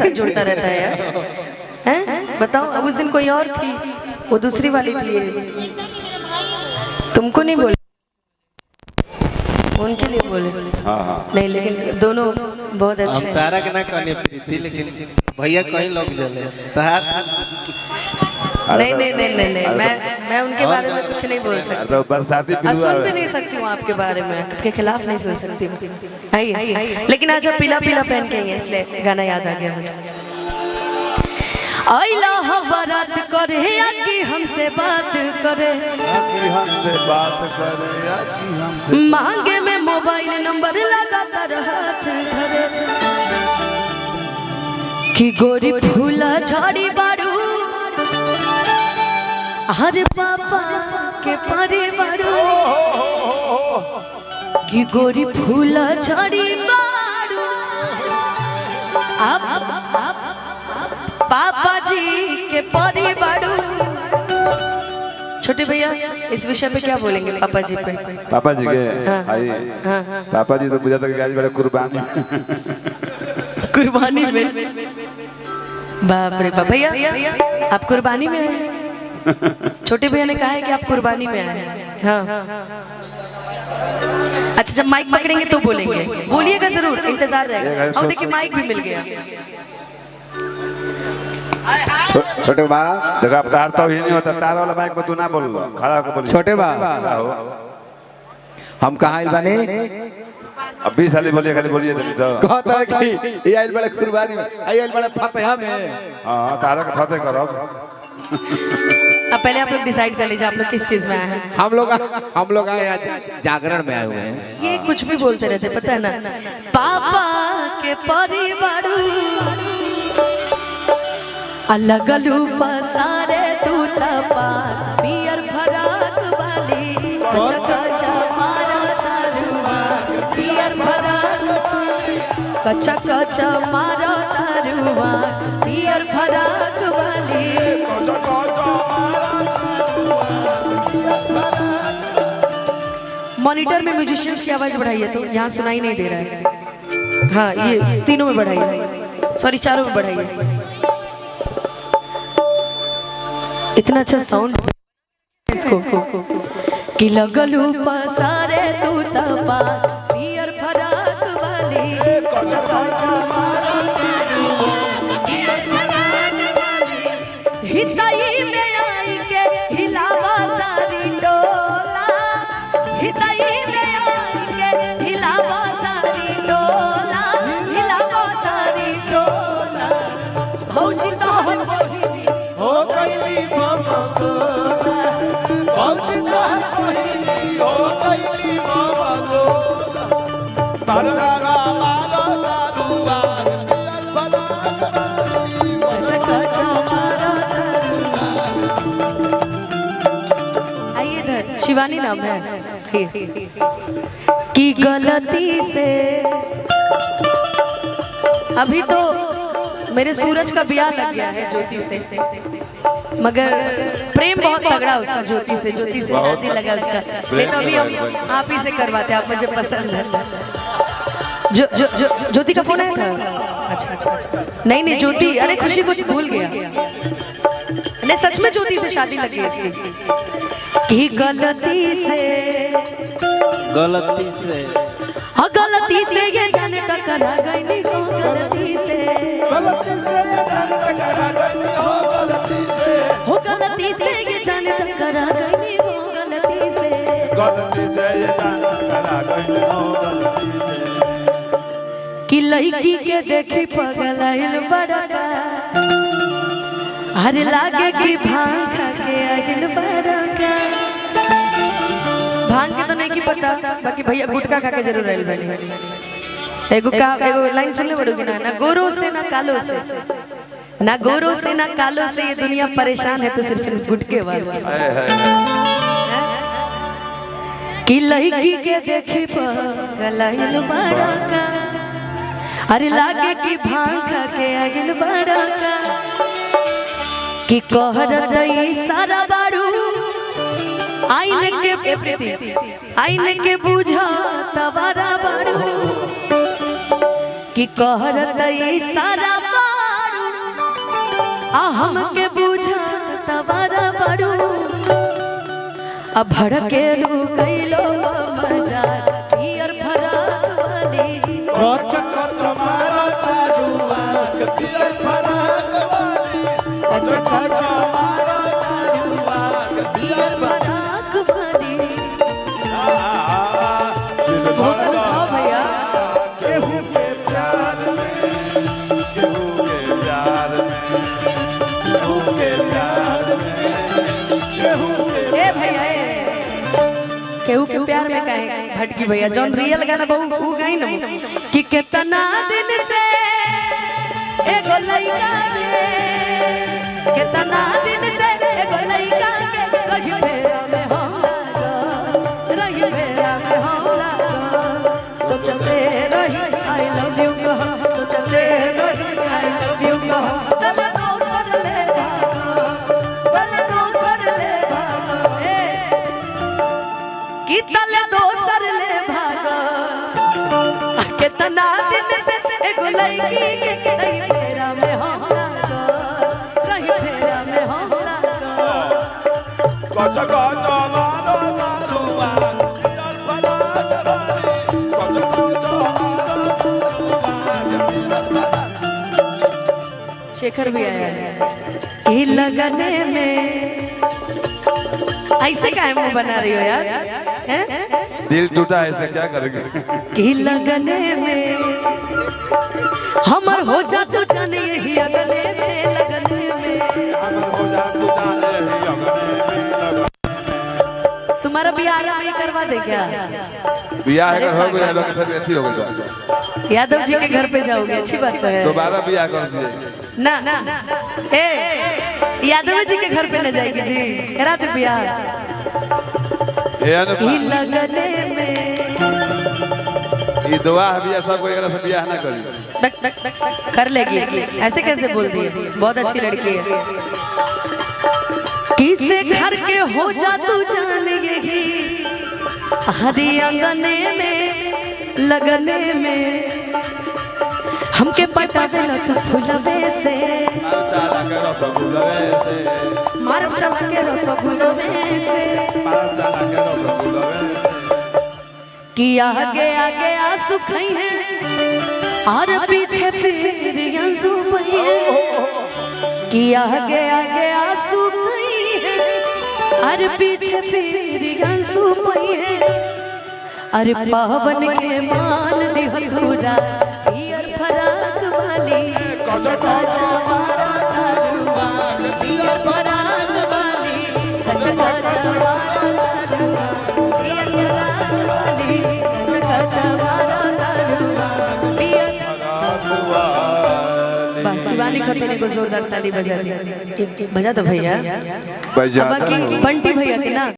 साथ जुड़ता रहता है यार, हैं? बताओ, अब उस दिन कोई और थी, वो दूसरी वाली थी। तुमको नहीं बोले, उनके लिए बोले। हाँ। नहीं, लेकिन दोनों बहुत अच्छे हैं। तारा के ना कहने प्रीति, लेकिन भैया कहीं लोग जले तहार। नहीं नहीं नहीं नहीं नहीं, मैं उनके बारे में कुछ नहीं बोल सकती, तो बरसाती सुन भी नहीं सकती हूँ आपके बारे में, आपके खिलाफ नहीं सुन सकती हूँ। आइए, लेकिन आज आप पीला पीला पहन के हैं, इसलिए गाना याद आ गया मुझे। आइला बारात करे या कि हमसे बात करे, हमसे बात करे या कि हमसे मांगे में मोबाइल नंबर लगातार हाथ धरे, कि गोरी फूला झाड़ी बारू, हरे पापा के पारे बारू, कि गोरी फूला झाड़ी बारू, आप पापा जी के पारे बारू। छोटे भैया, इस विषय पे क्या बोलेंगे पापा जी पे? पापा जी के भाई, हाँ। पापा जी तो बुझा तक आज बड़े कुर्बानी कुर्बानी में, बाप रे बाप। भैया आप कुर्बानी में आए हैं? छोटे भैया ने कहा है कि आप कुर्बानी में आए हैं। हाँ, अच्छा, जब माइक पकड़ेंगे तो बोलेंगे, बोलिएगा जरूर, इंतजार रहेगा। और देखिए माइक भी मिल गया। छोटे बा देखो, अब तार तो ही नहीं होता, तार वाला माइक में तू ना बोल, खड़ा होकर बोल। छोटे बा हम कहाँ आइल बानी? अब 20 साल बोलिए, खाली बोलिए तो कहता है कि ये आइल बड़े कुर्बानी में, आइल बड़े फतेहा में। हां, तारा का फतेह करो। अब पहले आप लोग डिसाइड कर लीजिए, आप लोग किस चीज में आए हैं। हम लोग आए आज जागरण में आए हुए हैं। ये कुछ भी बोलते रहते, पता है ना। पापा के परिवार अलग पसारे तू तपा, पियर फराक वाली कचा मारा तारुआ, पियर फराक कचा मारा तारुआ, पियर फराक वाली। मॉनिटर में म्यूजिशियंस की आवाज बढ़ाइए, तो यहाँ सुनाई नहीं दे रहा है। हाँ, ये तीनों में बढ़ाइए, सॉरी चारों में बढ़ाइए। इतना अच्छा साउंड इसको, कि लगलू पसारे तू तपा, पियर फराक वाली हिताई में आई के हिलावा तारी डोला, हिताई में आई के हिलावा तारी डोला, हिलावा तारी डोला। भौजी तो हो बहिनी हो गईली मामा गोदा, भौजी तो हो बहिनी हो गईली मामा गोदा, तारा गा मारो तारुआ, कचा मारा तारुआ। आइए इधर, शिवानी नाम है। कि गलती से अभी तो मेरे सूरज का ब्याह लग गया है ज्योति से, मगर प्रेम बहुत तगड़ा उसका ज्योति से शादी लगा उसका। नहीं तो अभी हम आप ही से करवाते, आप मुझे पसंद है। ज्योति का फोन आया था? अच्छा, नहीं ज्योति, अरे खुशी कुछ भूल गया। नहीं, सच में ज्योति से शादी लग गई इसकी। कि गलती से ये जाने टकरा गई हो, गलती से ये जाने टकरा गई हो, गलती से ये जाने टकरा गई हो, गलती से। कि लड़की के देखी पगलाइल बड़का, हर लागे कि भांग खा के आइल बड़का। भांग के तो नहीं की पता, बाकी भैया गुटखा खा के जरूर आइल बनी। एगो लाइन सुनले पड़ोगी ना, ना गोरो से ना कालो से, ना गोरो से ना कालो से ये दुनिया परेशान है तो सिर्फ गुटके वालों से। कि लड़की के देखी पगलाइल बड़का, अरे लागे कि भांग खा के आइल बड़का। कि कहरत सारा बारू आईने के प्रीति, आईने के बुझा तवारा बारू। कि कहरत सारा हमके बुझा तवारा बड़ू अब भड़के लू कैलो मजा पियर फराक वाली कच कच मारा ताजुआ के पियर फराक वाली कच कच मारा ताजुआ के पियर फराक वाली दिल भोकल खाओ भैया केहू के प्यार में केहू के प्यार में केहू के प्यार में केहू के ए भैया केहू के प्यार में काहे भटकी भैया जौन रियल गाना बहु उ गाई न कि कितना दिन से एगो लइका के कितना दिन से एगो लइका के कहीं फेरा में हम लागो रही फेरा में हम लागो सोचते रही आई लव यू कहो सोचते रही आई लव यू कहो तले दोसर ले भागो तले दोसर ले भागो ए कि तले दोसर ले भागो कितना दिन से एगो लड़की के कहीं फेरा में हम लागो कहीं फेरा में हम लागो कच कच मारा ताजुआ पियर फराक वाली कच कच मारा ताजुआ शेखर भी आया है कि लगने में ऐसे काहे मुंह बना रही हो यार हैं दिल टूटा ऐसे क्या करेंगे कि लगने में हमर हो जा तू जाने यही अगले में लगने में हमर हो जा तू जाने ही अगने में लगा तुम्हारा बियाह नहीं करवा दे क्या बियाह अगर हो गया लोग सब ऐसी हो गई यादव जी के घर पे जाओगे अच्छी बात है दोबारा बियाह कर दिए ना ए यादव जी के घर पे न जाएगी जी करा दे बियाह ए अनुपमा लगने में ये दुआ बियाह सब कोई अगर सब बियाह ना करी कर लेगी ऐसे कैसे बोल दिए बहुत अच्छी लड़की है किसे घर के हो जा तू जान यही हरी अंगने में लगने में हमके पटावे न तू फुलवे से चाला के रसगुल्ले से मारम चला के रसगुल्ले से मारम चाला के रसगुल्ले से कि आगे आगे आंसू खई है और पीछे फिर आंसू बही है कि आगे आगे आंसू खई है और पीछे फिर आंसू बही है अरे पावन के मान दी हथुरा पियर फराक वाली कच कच मारा ताजुआ के पियर फराक वाली कच कच मारा तारुआ पियर फराक वाली कच कच मारा तारुआ पियर फराक वाली बस शिवानी खतरे को जोरदार ताली बजा दी बजा दो भैया बजा बाकी बंटी भैया के ना